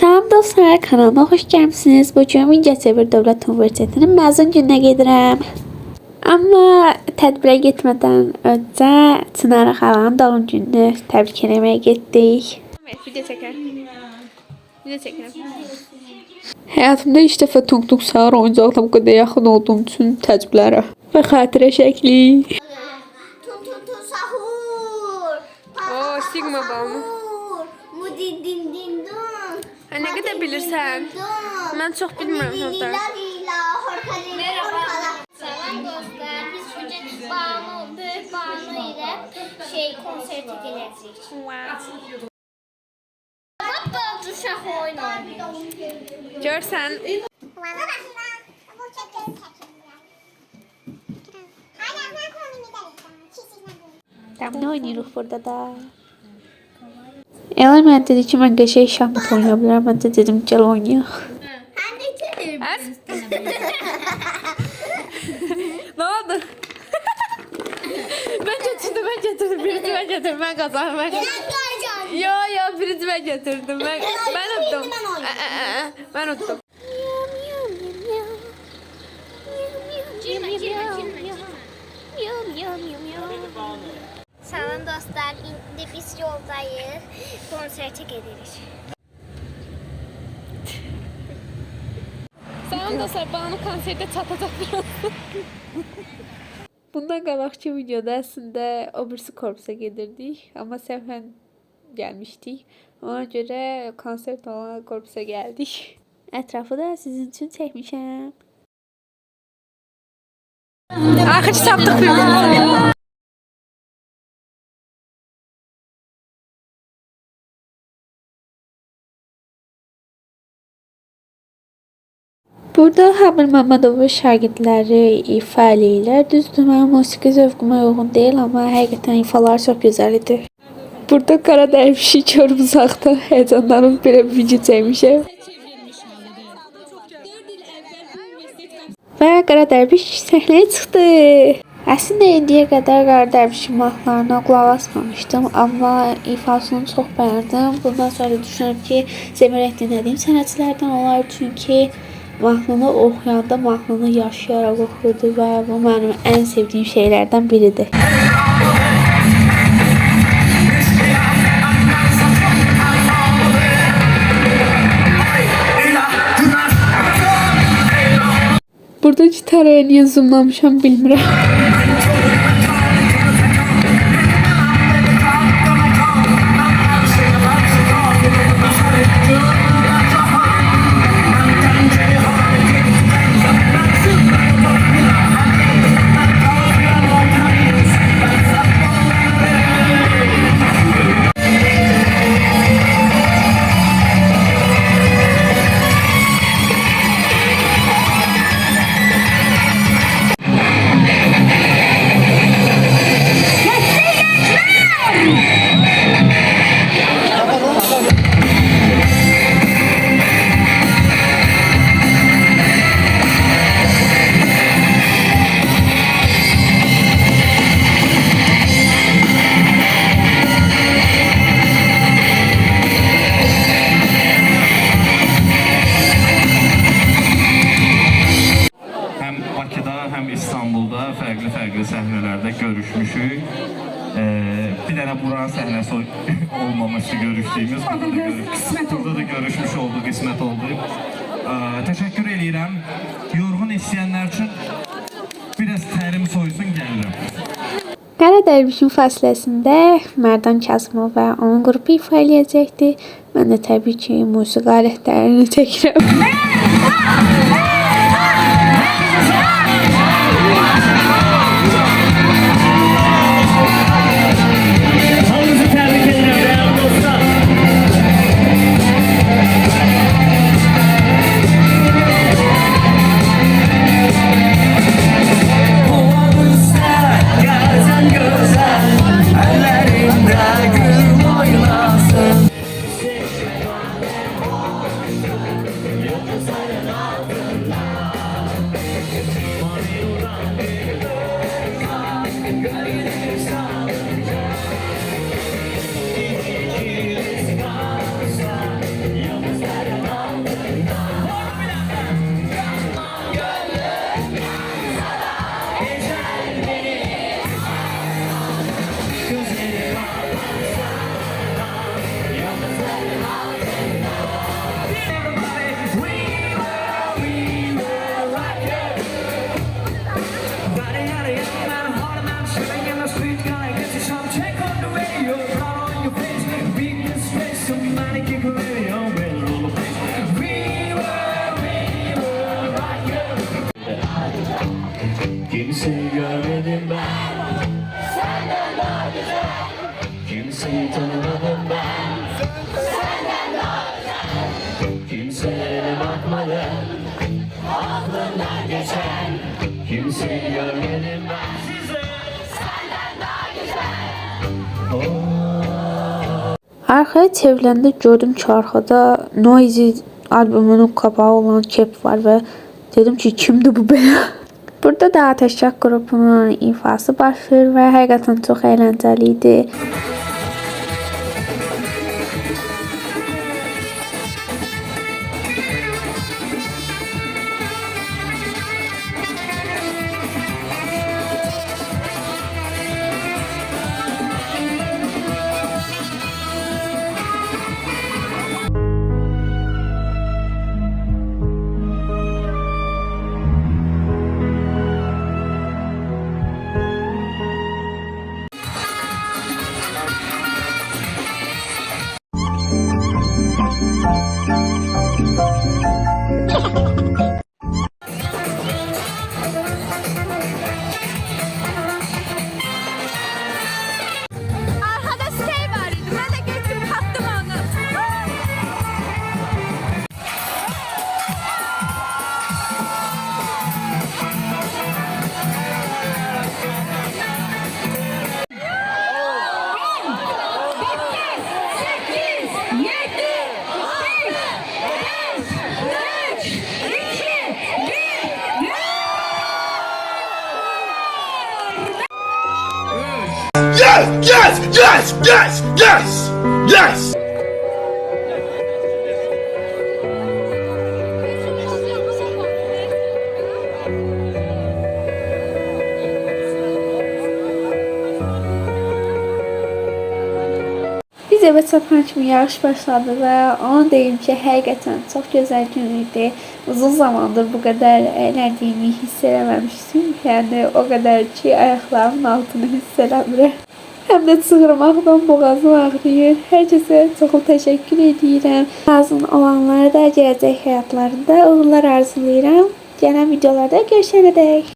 Salam dostlar, kanalıma hoş gəlmisiniz. Bugün Mingəçevir Dövlət Universitetinin məzun gününə gedirəm. Amma tədbirə getmədən öncə Çınarə xalanın doğum gününü təbrik eləməyə getdik. Video çəkirəm. Həyatımda ilk dəfə tung-tung sağır oyuncaqla bu qədər yaxın olduğum üçün təəccüblərəm. Və xatirə şəkli. Tung sahur. Oo, Sigma balmı. Din din din dun. Nə qədər bilirsən? Mən çox bilmirəm orada. Merhaba. Salam dostlar. Biz bugün Böyük Banu ile konserte geleceğiz. Wow. Baba uşaq oyun oynayır. Görsən. Tam ne oynuyoruz burada da? Ela mən dedi ki, mən qəşəng şahmat oynaya bilərəm. Mən də dedim, gəl oynayaq. Ne oldu? Ben getirdim. Birinci ben getirdim. Ben kazandım. Yo, birinci ben getirdim. Ben unuttum. Ben unuttum. Salam dostlar, indi biz yoldayız, konserte gedirik. Salam dostlar, bana konserde çatacaq biraz. Bundan qabaqki videoda əslində o birisi korpusa gedirdik, amma səhvən gəlmişdik. Ona görə konsert olan korpusa gəldik. Ətrafı da sizin üçün çəkmişəm. Axırı tapdıq bir-birimizə. Burada Hamir Mamadovun şagirdləri ifa eləyirlər. Düzdür, mənim musiqi zövqümə uyğun deyil, amma həqiqətən ifaları çox gözəl idi. Burada qara dərvişi görüm uzaqda. Həyəcanlarım belə bir video çəkmişəm. Və qara dərviş səhnəyə çıxdı. Əslində indiyə qədər qara dərvişin mahnılarına qulaq asmamışdım, amma ifasını çox bəyəndim. Bundan sonra düşünürəm ki, Zemrək dinlədiyim sənətçilərdən olar, çünki mahnını oxuyanda mahnını yaşayaraq oxuyurdu və bu mənim ən sevdiyim şeylərdən biridir. Burada gitaraya niyə zoomlamışam bilmirəm. Həm İstanbulda fərqli səhnələrdə görüşmüşük. Bir dənə buranın səhnəsi olmamışdı görüşdüyümüz. Burada da görüşmüş oldu, qismət oldu. Təşəkkür edirəm. Yorğun istəyənlər üçün biraz tərim soysun gəlirəm. Qara Dərvişin fasiləsində Mərdan Kazımov və onun qrupu ifa eləyəcəkdi. Mən də təbii ki, musiqi alətlərini çəkirəm. kimseye bakmadan aklımdan geçen kimseyi görmedim ben size senden daha güzel. Arkaya çevriləndə gördüm ki, arkada Noisy albümünün kapağı olan kep var ve dedim ki, kimdir bu belə? Burada da Ateşkak qrupunun ifası baş verir və həqiqətən çox əyləncəli idi. Arkada şey var idi. Ben de geçtim kaptım onu. Yes! Yes! Yes! Yes! Yes! Yes! Biz evə çatan kimi yarış başladı və onu deyim ki, həqiqətən çox gözəl gün idi. Uzun zamandır bu qədər əylədiyimi hiss eləməmişdim. Yəni o qədər ki, ayaqlarımın altını hiss eləmirəm. Həm də çığırmaqdan boğazım ağrıyır. Hər kəsə çox təşəkkür edirəm. Lazım olanlara da gələcək həyatlarında uğurlar arzulayıram. Gələn videolarda görüşənədək.